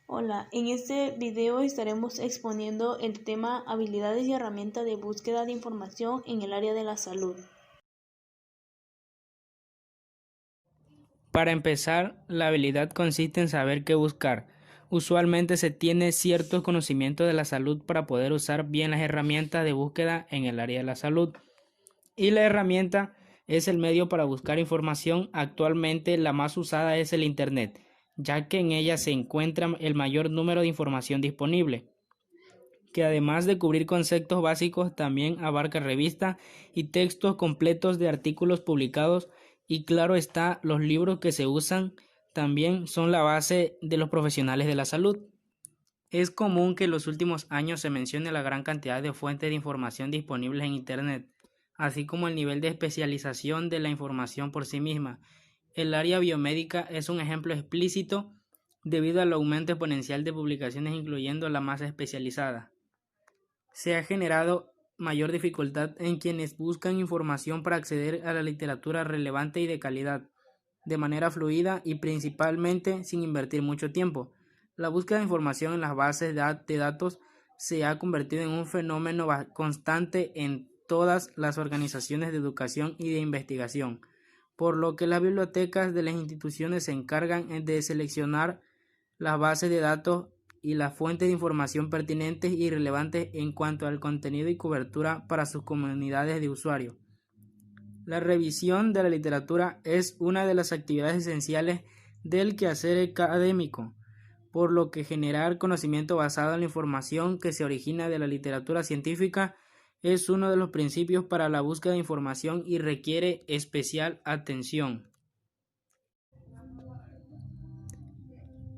Hola, en este video estaremos exponiendo el tema habilidades y herramientas de búsqueda de información en el área de la salud. Para empezar, la habilidad consiste en saber qué buscar. Usualmente se tiene ciertos conocimientos de la salud para poder usar bien las herramientas de búsqueda en el área de la salud. Y la herramienta es el medio para buscar información. Actualmente la más usada es el Internet, ya que en ella se encuentra el mayor número de información disponible, que además de cubrir conceptos básicos, también abarca revistas y textos completos de artículos publicados y claro está, los libros que se usan también son la base de los profesionales de la salud. Es común que en los últimos años se mencione la gran cantidad de fuentes de información disponibles en Internet, así como el nivel de especialización de la información por sí misma. El área biomédica es un ejemplo explícito debido al aumento exponencial de publicaciones, incluyendo la más especializada. Se ha generado mayor dificultad en quienes buscan información para acceder a la literatura relevante y de calidad, de manera fluida y principalmente sin invertir mucho tiempo. La búsqueda de información en las bases de datos se ha convertido en un fenómeno constante en todas las organizaciones de educación y de investigación, por lo que las bibliotecas de las instituciones se encargan de seleccionar las bases de datos y las fuentes de información pertinentes y relevantes en cuanto al contenido y cobertura para sus comunidades de usuarios. La revisión de la literatura es una de las actividades esenciales del quehacer académico, por lo que generar conocimiento basado en la información que se origina de la literatura científica es uno de los principios para la búsqueda de información y requiere especial atención.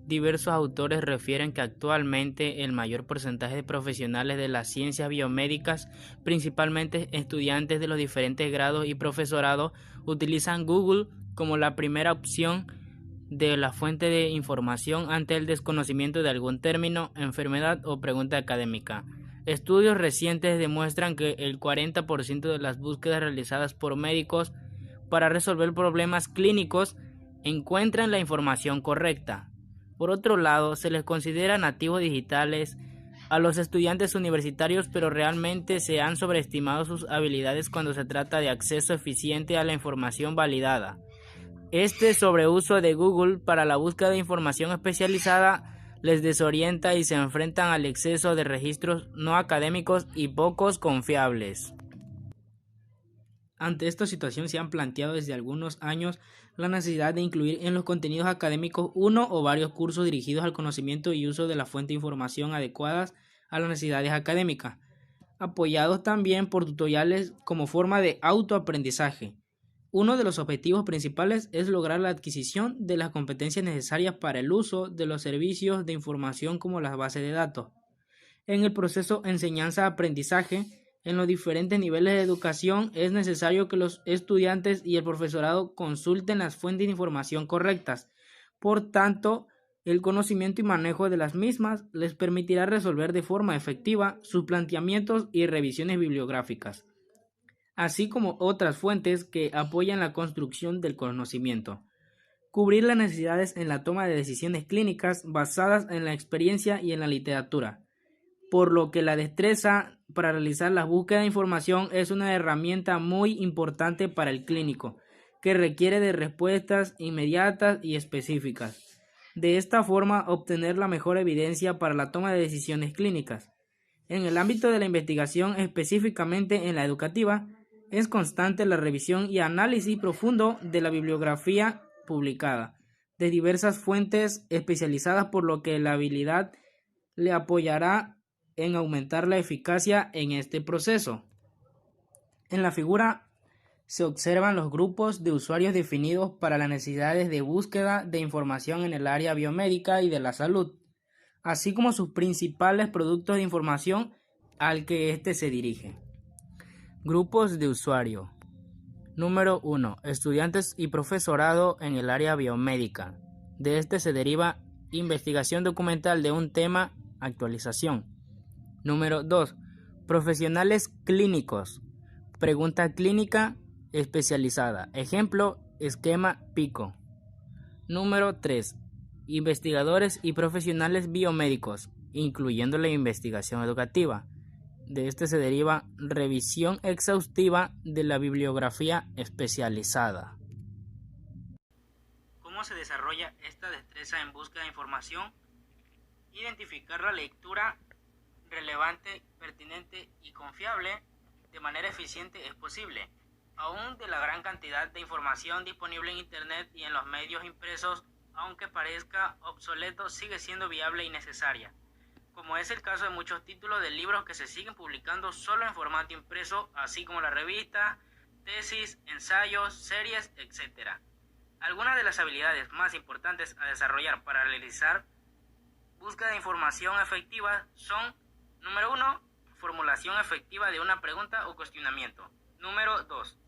Diversos autores refieren que actualmente el mayor porcentaje de profesionales de las ciencias biomédicas, principalmente estudiantes de los diferentes grados y profesorado, utilizan Google como la primera opción de la fuente de información ante el desconocimiento de algún término, enfermedad o pregunta académica. Estudios recientes demuestran que el 40% de las búsquedas realizadas por médicos para resolver problemas clínicos encuentran la información correcta. Por otro lado, se les considera nativos digitales a los estudiantes universitarios, pero realmente se han sobreestimado sus habilidades cuando se trata de acceso eficiente a la información validada. Este sobreuso de Google para la búsqueda de información especializada les desorienta y se enfrentan al exceso de registros no académicos y pocos confiables. Ante esta situación se han planteado desde algunos años la necesidad de incluir en los contenidos académicos uno o varios cursos dirigidos al conocimiento y uso de la fuente de información adecuadas a las necesidades académicas, apoyados también por tutoriales como forma de autoaprendizaje. Uno de los objetivos principales es lograr la adquisición de las competencias necesarias para el uso de los servicios de información como las bases de datos. En el proceso enseñanza-aprendizaje, en los diferentes niveles de educación, es necesario que los estudiantes y el profesorado consulten las fuentes de información correctas. Por tanto, el conocimiento y manejo de las mismas les permitirá resolver de forma efectiva sus planteamientos y revisiones bibliográficas, así como otras fuentes que apoyan la construcción del conocimiento. Cubrir las necesidades en la toma de decisiones clínicas basadas en la experiencia y en la literatura, por lo que la destreza para realizar la búsqueda de información es una herramienta muy importante para el clínico, que requiere de respuestas inmediatas y específicas. De esta forma, obtener la mejor evidencia para la toma de decisiones clínicas. En el ámbito de la investigación, específicamente en la educativa, es constante la revisión y análisis profundo de la bibliografía publicada, de diversas fuentes especializadas, por lo que la habilidad le apoyará en aumentar la eficacia en este proceso. En la figura se observan los grupos de usuarios definidos para las necesidades de búsqueda de información en el área biomédica y de la salud, así como sus principales productos de información al que éste se dirige. Grupos de usuario. Número 1. Estudiantes y profesorado en el área biomédica. De este se deriva investigación documental de un tema, actualización. Número 2. Profesionales clínicos. Pregunta clínica especializada. Ejemplo, esquema PICO. Número 3. investigadores y profesionales biomédicos, incluyendo la investigación educativa. De este se deriva revisión exhaustiva de la bibliografía especializada. ¿Cómo se desarrolla esta destreza en búsqueda de información? Identificar la lectura relevante, pertinente y confiable de manera eficiente es posible. Aún de la gran cantidad de información disponible en Internet y en los medios impresos, aunque parezca obsoleto, sigue siendo viable y necesaria, como es el caso de muchos títulos de libros que se siguen publicando solo en formato impreso, así como la revista, tesis, ensayos, series, etc. Algunas de las habilidades más importantes a desarrollar para realizar búsqueda de información efectiva son: número 1, formulación efectiva de una pregunta o cuestionamiento. Número 2,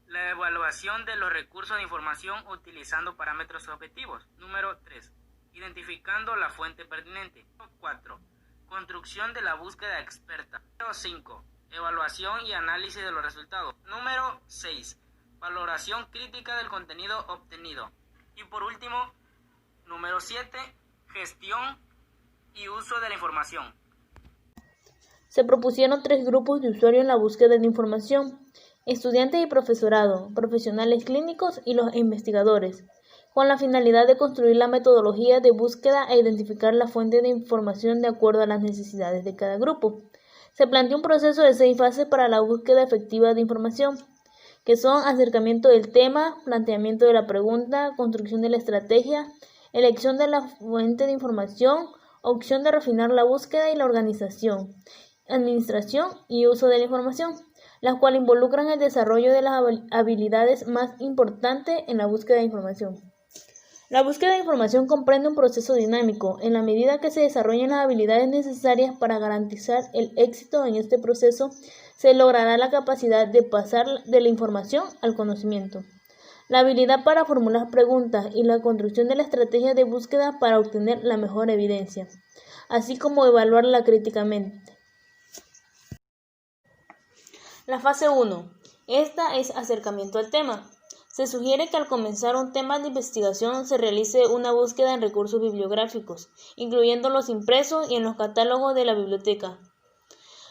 la evaluación de los recursos de información utilizando parámetros objetivos. Número 3, identificando la fuente pertinente. 4, construcción de la búsqueda experta. Número 5, evaluación y análisis de los resultados. Número 6, valoración crítica del contenido obtenido. Y por último, número 7, gestión y uso de la información. Se propusieron 3 grupos de usuarios en la búsqueda de información: estudiantes y profesorado, profesionales clínicos y los investigadores, con la finalidad de construir la metodología de búsqueda e identificar la fuente de información de acuerdo a las necesidades de cada grupo. Se planteó un proceso de 6 fases para la búsqueda efectiva de información, que son: acercamiento del tema, planteamiento de la pregunta, construcción de la estrategia, elección de la fuente de información, opción de refinar la búsqueda y la organización, administración y uso de la información, las cuales involucran el desarrollo de las habilidades más importantes en la búsqueda de información. La búsqueda de información comprende un proceso dinámico. En la medida que se desarrollen las habilidades necesarias para garantizar el éxito en este proceso, se logrará la capacidad de pasar de la información al conocimiento. La habilidad para formular preguntas y la construcción de la estrategia de búsqueda para obtener la mejor evidencia, así como evaluarla críticamente. La fase 1. Esta es acercamiento al tema. Se sugiere que al comenzar un tema de investigación se realice una búsqueda en recursos bibliográficos, incluyendo los impresos y en los catálogos de la biblioteca,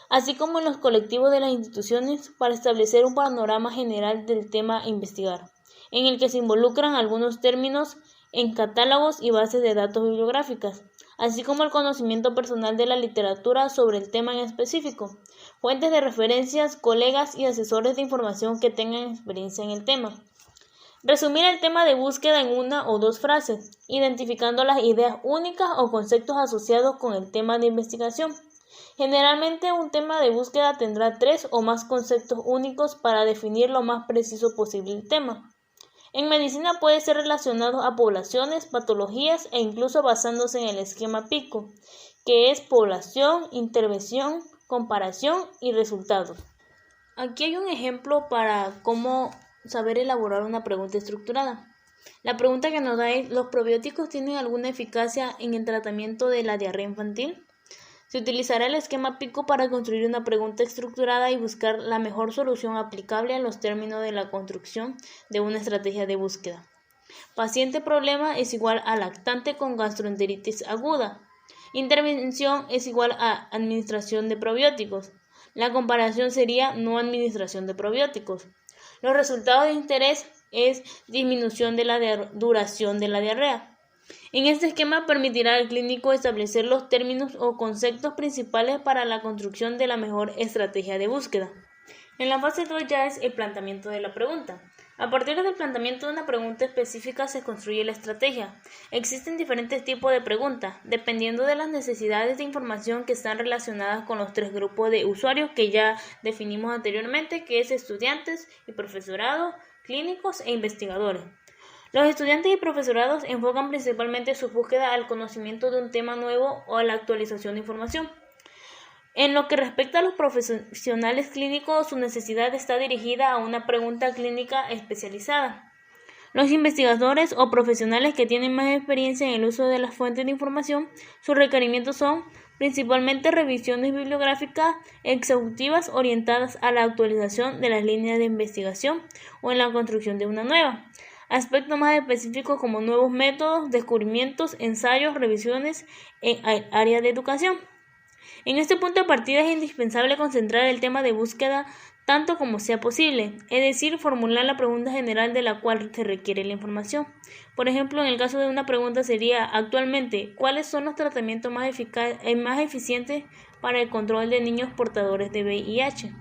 así como en los colectivos de las instituciones, para establecer un panorama general del tema a investigar, en el que se involucran algunos términos en catálogos y bases de datos bibliográficas, así como el conocimiento personal de la literatura sobre el tema en específico, fuentes de referencias, colegas y asesores de información que tengan experiencia en el tema. Resumir el tema de búsqueda en 1 o 2 frases, identificando las ideas únicas o conceptos asociados con el tema de investigación. Generalmente un tema de búsqueda tendrá 3 o más conceptos únicos para definir lo más preciso posible el tema. En medicina puede ser relacionado a poblaciones, patologías e incluso basándose en el esquema PICO, que es población, intervención, comparación y resultados. Aquí hay un ejemplo para cómo saber elaborar una pregunta estructurada. La pregunta que nos da es: ¿los probióticos tienen alguna eficacia en el tratamiento de la diarrea infantil? Se utilizará el esquema PICO para construir una pregunta estructurada y buscar la mejor solución aplicable a los términos de la construcción de una estrategia de búsqueda. Paciente problema es igual a lactante con gastroenteritis aguda. Intervención es igual a administración de probióticos. La comparación sería no administración de probióticos. Los resultados de interés es disminución de la duración de la diarrea. En este esquema permitirá al clínico establecer los términos o conceptos principales para la construcción de la mejor estrategia de búsqueda. En la fase 2 ya es el planteamiento de la pregunta. A partir del planteamiento de una pregunta específica se construye la estrategia. Existen diferentes tipos de preguntas, dependiendo de las necesidades de información que están relacionadas con los 3 grupos de usuarios que ya definimos anteriormente, que es estudiantes y profesorado, clínicos e investigadores. Los estudiantes y profesorados enfocan principalmente su búsqueda al conocimiento de un tema nuevo o a la actualización de información. En lo que respecta a los profesionales clínicos, su necesidad está dirigida a una pregunta clínica especializada. Los investigadores o profesionales que tienen más experiencia en el uso de las fuentes de información, sus requerimientos son principalmente revisiones bibliográficas exhaustivas orientadas a la actualización de las líneas de investigación o en la construcción de una nueva. aspectos más específicos como nuevos métodos, descubrimientos, ensayos, revisiones en área de educación. En este punto de partida es indispensable concentrar el tema de búsqueda tanto como sea posible, es decir, formular la pregunta general de la cual se requiere la información. Por ejemplo, en el caso de una pregunta sería, actualmente, ¿cuáles son los tratamientos más eficientes para el control de niños portadores de VIH?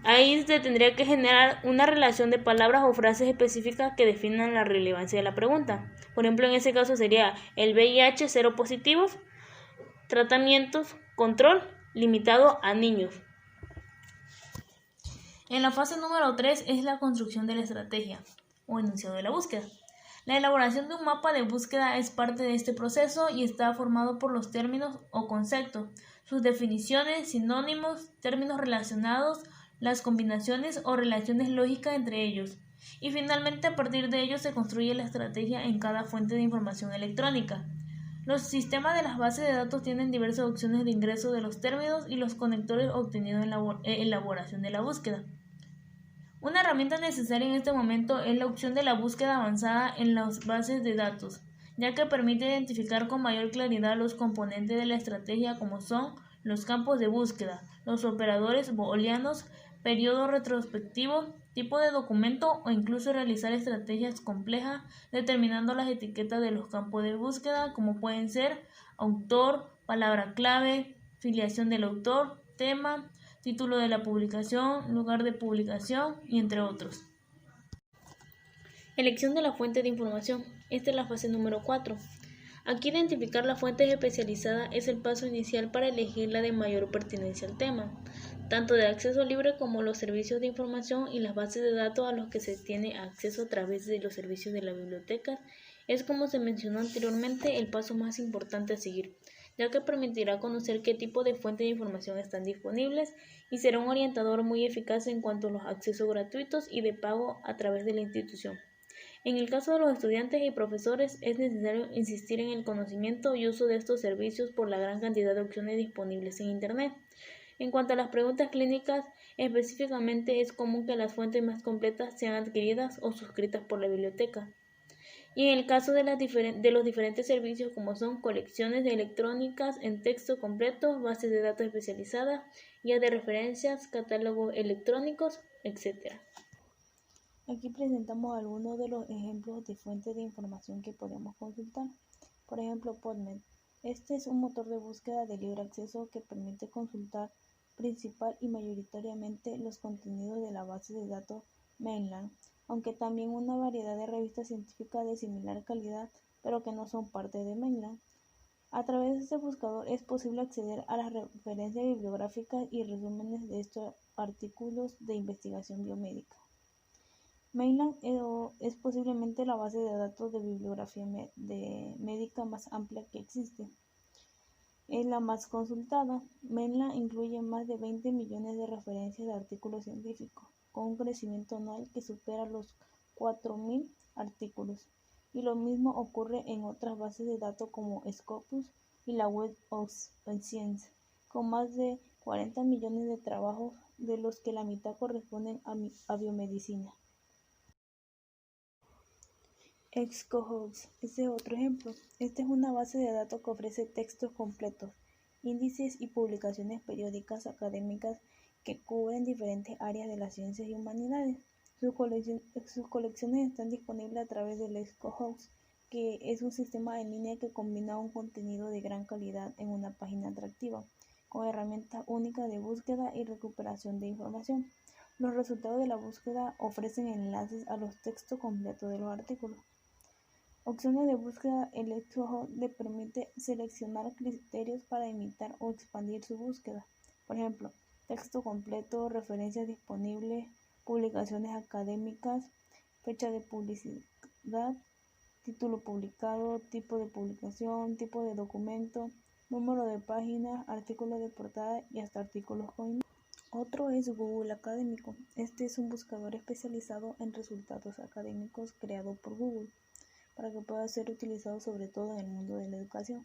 Ahí se tendría que generar una relación de palabras o frases específicas que definan la relevancia de la pregunta. Por ejemplo, en ese caso sería el VIH cero positivos, tratamientos, control limitado a niños. En la fase número 3 es la construcción de la estrategia o enunciado de la búsqueda. La elaboración de un mapa de búsqueda es parte de este proceso y está formado por los términos o conceptos, sus definiciones, sinónimos, términos relacionados, las combinaciones o relaciones lógicas entre ellos. Y finalmente a partir de ello se construye la estrategia en cada fuente de información electrónica. Los sistemas de las bases de datos tienen diversas opciones de ingreso de los términos y los conectores obtenidos en la elaboración de la búsqueda. Una herramienta necesaria en este momento es la opción de la búsqueda avanzada en las bases de datos, ya que permite identificar con mayor claridad los componentes de la estrategia como son los campos de búsqueda, los operadores booleanos, periodo retrospectivo, tipo de documento o incluso realizar estrategias complejas determinando las etiquetas de los campos de búsqueda como pueden ser autor, palabra clave, filiación del autor, tema, título de la publicación, lugar de publicación y entre otros. Elección de la fuente de información. Esta es la fase número 4. Aquí identificar las fuentes especializadas es el paso inicial para elegir la de mayor pertinencia al tema, tanto de acceso libre como los servicios de información y las bases de datos a los que se tiene acceso a través de los servicios de la biblioteca. Es como se mencionó anteriormente el paso más importante a seguir, ya que permitirá conocer qué tipo de fuentes de información están disponibles y será un orientador muy eficaz en cuanto a los accesos gratuitos y de pago a través de la institución. En el caso de los estudiantes y profesores es necesario insistir en el conocimiento y uso de estos servicios por la gran cantidad de opciones disponibles en Internet. En cuanto a las preguntas clínicas, específicamente es común que las fuentes más completas sean adquiridas o suscritas por la biblioteca. Y en el caso de los diferentes servicios como son colecciones de electrónicas en texto completo, bases de datos especializadas, guías de referencias, catálogos electrónicos, etc. Aquí presentamos algunos de los ejemplos de fuentes de información que podemos consultar. Por ejemplo, PubMed. Este es un motor de búsqueda de libre acceso que permite consultar principal y mayoritariamente los contenidos de la base de datos Mainland, aunque también una variedad de revistas científicas de similar calidad, pero que no son parte de Mainland. A través de este buscador es posible acceder a las referencias bibliográficas y resúmenes de estos artículos de investigación biomédica. Mainland es posiblemente la base de datos de bibliografía médica más amplia que existe. Es la más consultada. Mainland incluye más de 20 millones de referencias de artículos científicos, con un crecimiento anual que supera los 4.000 artículos. Y lo mismo ocurre en otras bases de datos como Scopus y la Web of Science, con más de 40 millones de trabajos, de los que la mitad corresponden a biomedicina. EBSCOhost, este es otro ejemplo. Esta es una base de datos que ofrece textos completos, índices y publicaciones periódicas académicas que cubren diferentes áreas de las ciencias y humanidades. Sus colecciones están disponibles a través del EBSCOhost, que es un sistema en línea que combina un contenido de gran calidad en una página atractiva, con herramientas únicas de búsqueda y recuperación de información. Los resultados de la búsqueda ofrecen enlaces a los textos completos de los artículos. Opciones de búsqueda. El EBSCOhost le permite seleccionar criterios para imitar o expandir su búsqueda. Por ejemplo, texto completo, referencias disponibles, publicaciones académicas, fecha de publicidad, título publicado, tipo de publicación, tipo de documento, número de páginas, artículos de portada y hasta artículos con imagen. Otro es Google Académico. Este es un buscador especializado en resultados académicos creado por Google, para que pueda ser utilizado sobre todo en el mundo de la educación.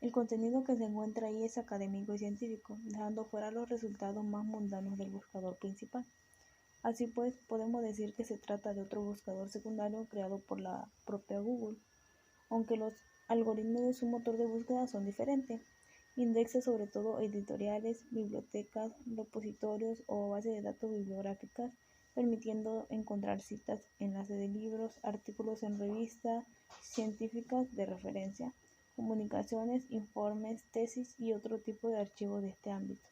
El contenido que se encuentra ahí es académico y científico, dejando fuera los resultados más mundanos del buscador principal. Así pues, podemos decir que se trata de otro buscador secundario creado por la propia Google, aunque los algoritmos de su motor de búsqueda son diferentes. Indexa sobre todo editoriales, bibliotecas, repositorios o bases de datos bibliográficas, permitiendo encontrar citas, enlaces de libros, artículos en revistas científicas de referencia, comunicaciones, informes, tesis y otro tipo de archivos de este ámbito.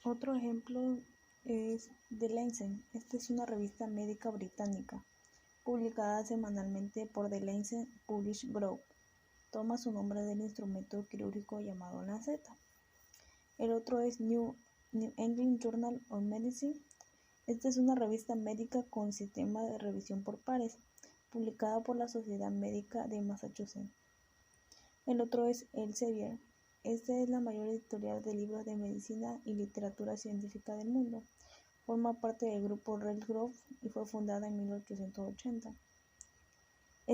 Otro ejemplo es The Lancet. Esta es una revista médica británica, publicada semanalmente por The Lancet Publishing Group. Toma su nombre del instrumento quirúrgico llamado lanceta. El otro es New England Journal of Medicine. Esta es una revista médica con sistema de revisión por pares, publicada por la Sociedad Médica de Massachusetts. El otro es Elsevier. Esta es la mayor editorial de libros de medicina y literatura científica del mundo. Forma parte del grupo Red Grove y fue fundada en 1880.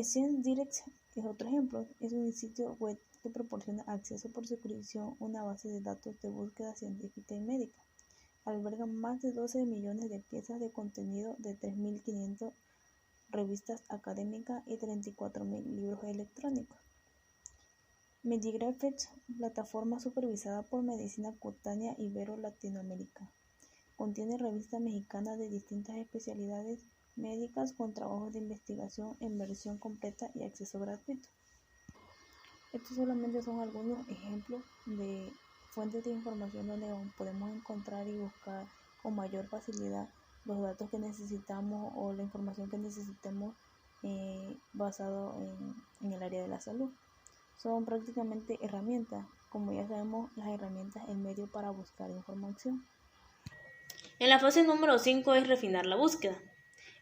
Science Direct es otro ejemplo. Es un sitio web que proporciona acceso por suscripción a una base de datos de búsqueda científica y médica. Alberga más de 12 millones de piezas de contenido de 3.500 revistas académicas y 34.000 libros electrónicos. MediGraphics, plataforma supervisada por Medicina Cutánea Ibero Latinoamérica. Contiene revistas mexicanas de distintas especialidades médicas con trabajos de investigación en versión completa y acceso gratuito. Estos solamente son algunos ejemplos de fuentes de información donde podemos encontrar y buscar con mayor facilidad los datos que necesitamos o la información que necesitemos basado en el área de la salud. Son prácticamente herramientas, como ya sabemos, las herramientas el medio para buscar información. En la fase número 5 es refinar la búsqueda.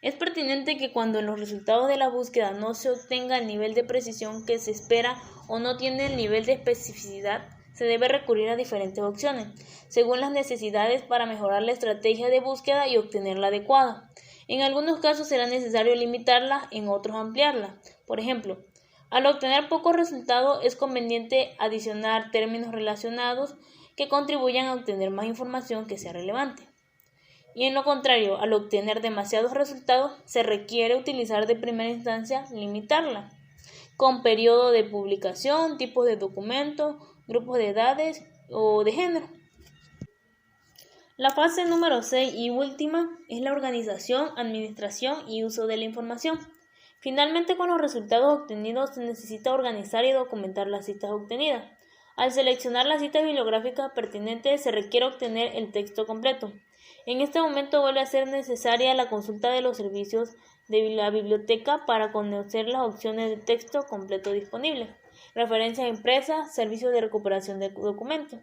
Es pertinente que cuando en los resultados de la búsqueda no se obtenga el nivel de precisión que se espera o no tiene el nivel de especificidad, se debe recurrir a diferentes opciones, según las necesidades para mejorar la estrategia de búsqueda y obtenerla adecuada. En algunos casos será necesario limitarla, en otros ampliarla. Por ejemplo, al obtener pocos resultados es conveniente adicionar términos relacionados que contribuyan a obtener más información que sea relevante. Y en lo contrario, al obtener demasiados resultados, se requiere utilizar de primera instancia limitarla, con periodo de publicación, tipos de documentos, grupos de edades o de género. La fase número 6 y última es la organización, administración y uso de la información. Finalmente, con los resultados obtenidos se necesita organizar y documentar las citas obtenidas. Al seleccionar las citas bibliográficas pertinentes se requiere obtener el texto completo. En este momento vuelve a ser necesaria la consulta de los servicios de la biblioteca para conocer las opciones de texto completo disponibles, referencias impresas, servicios de recuperación de documentos.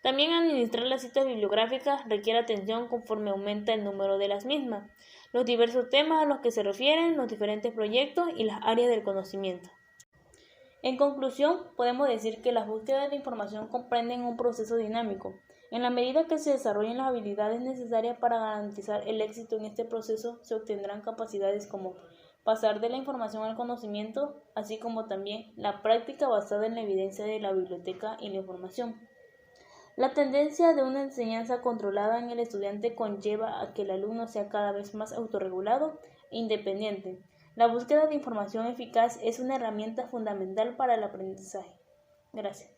También administrar las citas bibliográficas requiere atención conforme aumenta el número de las mismas, los diversos temas a los que se refieren, los diferentes proyectos y las áreas del conocimiento. En conclusión, podemos decir que las búsquedas de información comprenden un proceso dinámico. En la medida que se desarrollen las habilidades necesarias para garantizar el éxito en este proceso, se obtendrán capacidades como pasar de la información al conocimiento, así como también la práctica basada en la evidencia de la biblioteca y la información. La tendencia de una enseñanza controlada en el estudiante conlleva a que el alumno sea cada vez más autorregulado e independiente. La búsqueda de información eficaz es una herramienta fundamental para el aprendizaje. Gracias.